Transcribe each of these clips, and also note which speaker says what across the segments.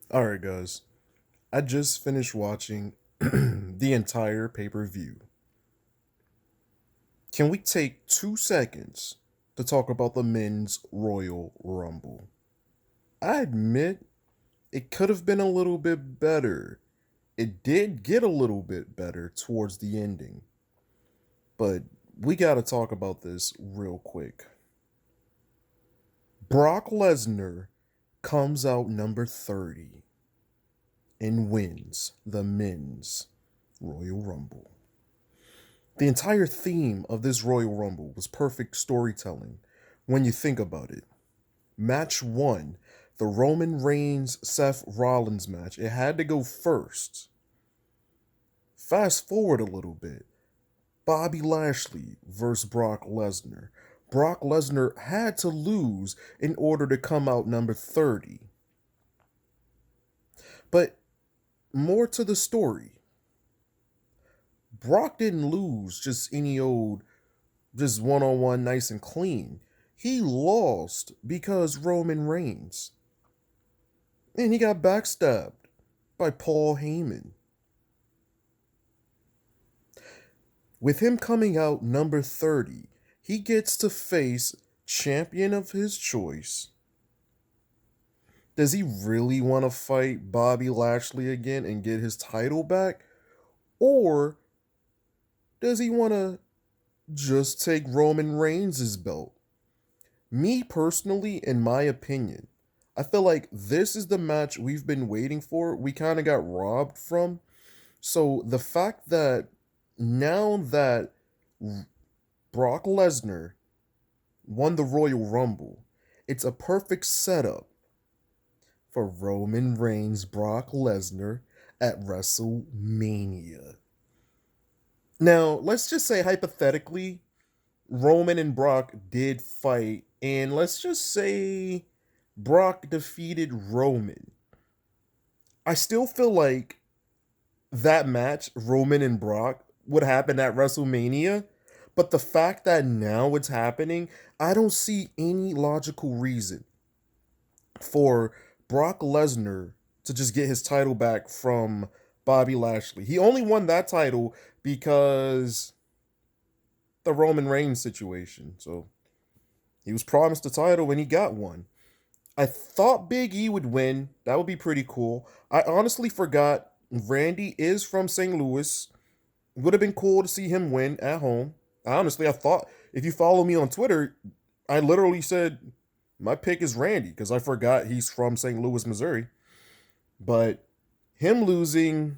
Speaker 1: Alright, guys. I just finished watching the entire pay per view. Can we take 2 seconds to talk about the men's Royal Rumble? I admit it could have been a little bit better. It did get a little bit better towards the ending, but we gotta talk about this real quick. Brock Lesnar comes out number 30 and wins the men's Royal Rumble. The entire theme of this Royal Rumble was perfect storytelling when you think about it. Match 1, the Roman Reigns Seth Rollins match, it had to go first. Fast forward a little bit. Bobby Lashley versus Brock Lesnar. Brock Lesnar had to lose in order to come out number 30. But more to the story. Brock didn't lose just any old, just one on one, nice and clean. He lost because Roman Reigns. And he got backstabbed by Paul Heyman. With him coming out number 30, he gets to face champion of his choice. Does he really want to fight Bobby Lashley again and get his title back? Or does he want to just take Roman Reigns' belt? Me personally, in my opinion, I feel like this is the match we've been waiting for. We kind of got robbed from. So the fact that now that Brock Lesnar won the Royal Rumble, it's a perfect setup for Roman Reigns Brock Lesnar at WrestleMania. Now, let's just say hypothetically, Roman and Brock did fight, and let's just say Brock defeated Roman. I still feel like that match, Roman and Brock, would happen at WrestleMania. But the fact that now it's happening, I don't see any logical reason for Brock Lesnar to just get his title back from Bobby Lashley. He only won that title because the Roman Reigns situation. So he was promised the title and he got one. I thought Big E would win. That would be pretty cool. I honestly forgot Randy is from St. Louis. Would have been cool to see him win at home. Honestly, I thought if you follow me on Twitter, I literally said my pick is Randy because I forgot he's from St. Louis, Missouri. But him losing,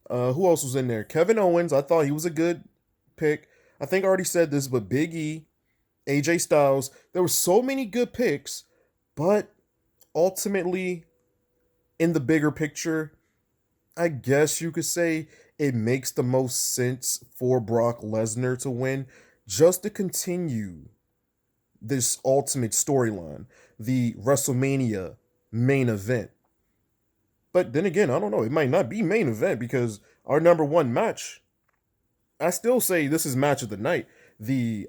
Speaker 1: who else was in there? Kevin Owens, I thought he was a good pick. I think I already said this, but Big E, AJ Styles, there were so many good picks, but ultimately, in the bigger picture, I guess you could say it makes the most sense for Brock Lesnar to win just to continue this ultimate storyline, the WrestleMania main event. But then again, I don't know. It might not be main event because our number one match, I still say this is match of the night. The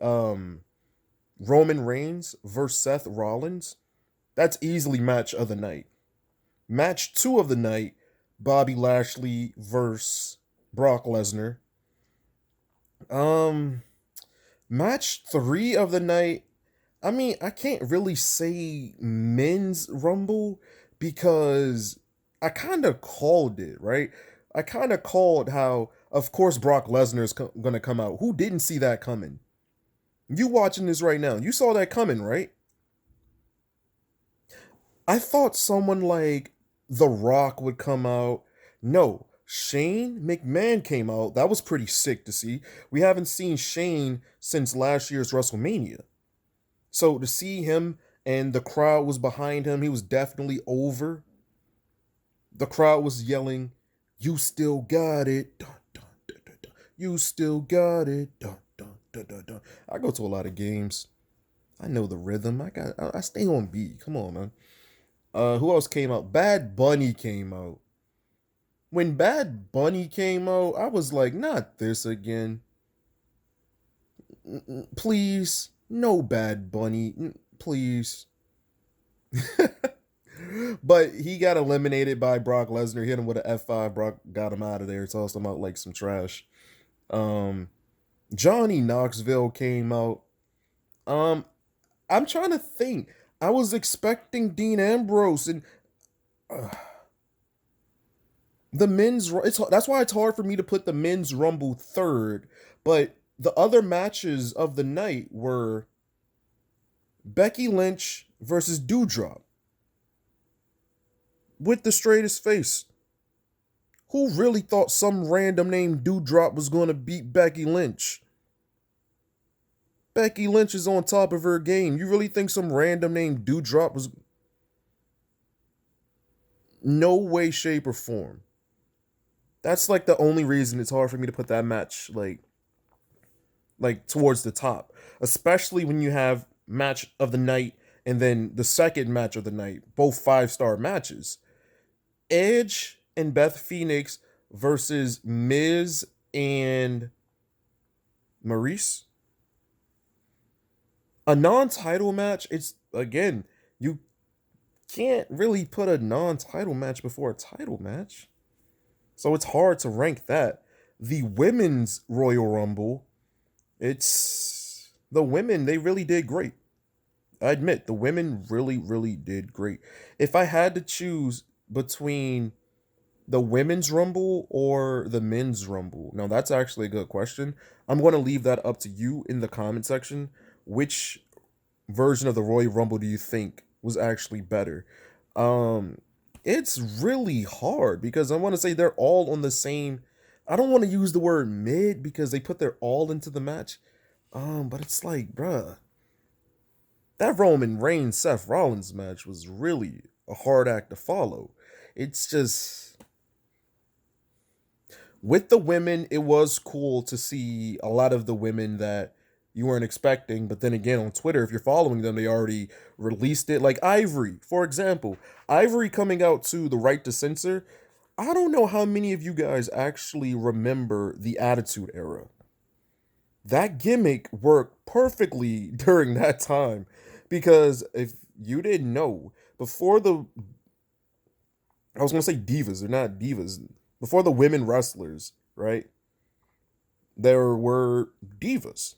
Speaker 1: Roman Reigns versus Seth Rollins, that's easily match of the night. Match 2 of the night, Bobby Lashley versus Brock Lesnar. Um, Match 3 of the night. I mean, I can't really say men's rumble because I kind of called it, right? I kind of called how, of course, Brock Lesnar is going to come out. Who didn't see that coming? You watching this right now, you saw that coming, right? I thought someone like The Rock would come out. No, Shane McMahon came out. That was pretty sick to see. We haven't seen Shane since last year's WrestleMania. So to see him and the crowd was behind him, he was definitely over. The crowd was yelling, "You still got it. Dun, dun, dun, dun, dun. You still got it. Dun, dun, dun, dun, dun." I go to a lot of games. I know the rhythm. I stay on beat. Come on, man. Who else came out? Bad Bunny came out. When Bad Bunny came out, I was like, not this again. Please, no Bad Bunny, please. But he got eliminated by Brock Lesnar. Hit him with an F5. Brock got him out of there. Tossed him out like some trash. Um, Johnny Knoxville came out. Um, I'm trying to think. I was expecting Dean Ambrose and uh, the men's. That's why it's hard for me to put the men's Rumble third. But the other matches of the night were Becky Lynch versus Doudrop with the straightest face. Who really thought some random named Doudrop was going to beat Becky Lynch? Becky Lynch is on top of her game. You really think some random named Doudrop was... No way, shape, or form. That's like the only reason it's hard for me to put that match like towards the top. Especially when you have match of the night and then the second match of the night. Both 5-star matches. Edge and Beth Phoenix versus Miz and Maurice. A non-title match, it's, again, you can't really put a non-title match before a title match. So it's hard to rank that. The women's Royal Rumble, the women, they really did great. I admit, the women really, really did great. If I had to choose between the women's Rumble or the men's Rumble, now that's actually a good question. I'm going to leave that up to you in the comment section. Which version of the Royal Rumble do you think was actually better? It's really hard because I want to say they're all on the same. I don't want to use the word mid because they put their all into the match. But it's like, bruh, that Roman Reigns Seth Rollins match was really a hard act to follow. It's just, with the women, it was cool to see a lot of the women that you weren't expecting. But then again, on Twitter, if you're following them, they already released it. Like Ivory, for example. Ivory coming out to the Right to Censor. I don't know how many of you guys actually remember the Attitude Era. That gimmick worked perfectly during that time. Because if you didn't know, before the... I was going to say divas. They're not divas. Before the women wrestlers, right? There were divas.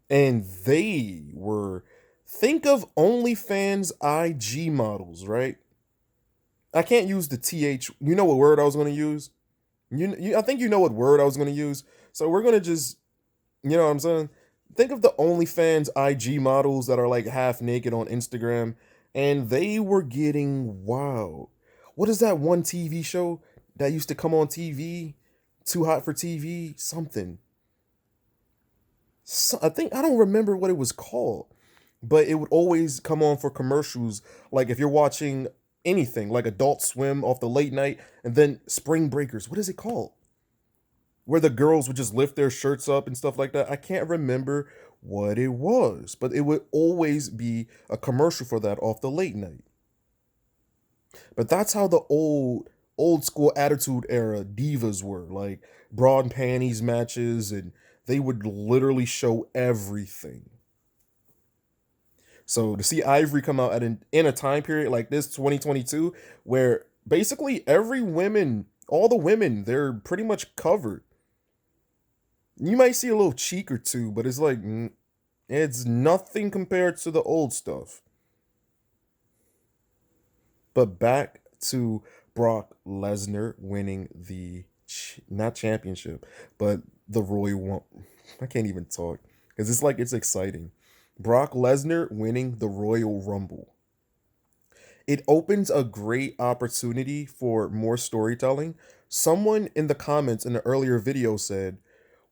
Speaker 1: And they were, think of OnlyFans IG models, right? I can't use the TH. You know what word I was going to use? I think you know what word I was going to use. So we're going to just, you know what I'm saying? Think of the OnlyFans IG models that are like half naked on Instagram. And they were getting wild. What is that one TV show that used to come on TV? Too Hot for TV? Something. I think, I don't remember what it was called, but it would always come on for commercials. Like if you're watching anything like Adult Swim off the late night, and then Spring Breakers. What is it called? Where the girls would just lift their shirts up and stuff like that. I can't remember what it was, but it would always be a commercial for that off the late night. But that's how the old school Attitude Era divas were, like bra and panties matches, and they would literally show everything. So to see Ivory come out in a time period like this, 2022, where basically all the women, they're pretty much covered. You might see a little cheek or two, but it's like, it's nothing compared to the old stuff. But back to Brock Lesnar winning the, not championship, but the Royal Rumble. I can't even talk because it's like, it's exciting. Brock Lesnar winning the Royal Rumble. It opens a great opportunity for more storytelling. Someone in the comments in the earlier video said,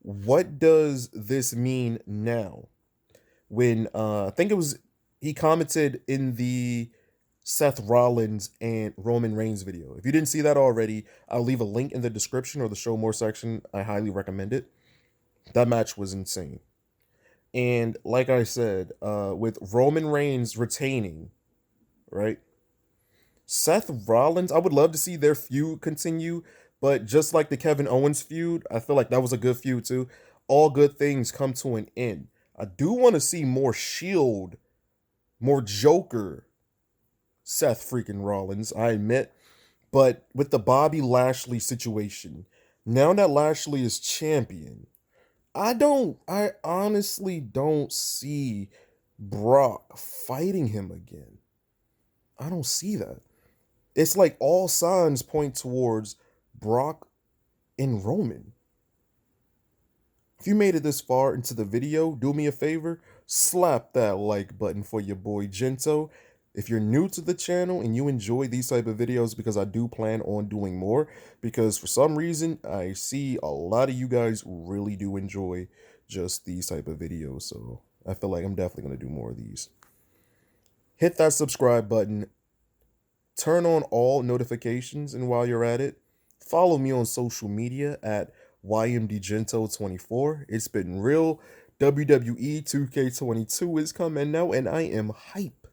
Speaker 1: what does this mean now? When I think it was, he commented in the Seth Rollins and Roman Reigns video. If you didn't see that already, I'll leave a link in the description or the show more section. I highly recommend it. That match was insane. And like I said, with Roman Reigns retaining, right? Seth Rollins, I would love to see their feud continue, but just like the Kevin Owens feud, I feel like that was a good feud too. All good things come to an end. I do want to see more Shield, more Joker Seth freaking Rollins, I admit. But with the Bobby Lashley situation, now that Lashley is champion, I honestly don't see Brock fighting him again. I don't see that. It's like all signs point towards Brock and Roman. If you made it this far into the video, do me a favor, slap that like button for your boy Gento. If you're new to the channel and you enjoy these type of videos, because I do plan on doing more, because for some reason I see a lot of you guys really do enjoy just these type of videos, so I feel like I'm definitely going to do more of these. Hit that subscribe button, turn on all notifications, and while you're at it, follow me on social media at YMDGento24. It's been real. WWE 2K22 is coming out, and I am hype.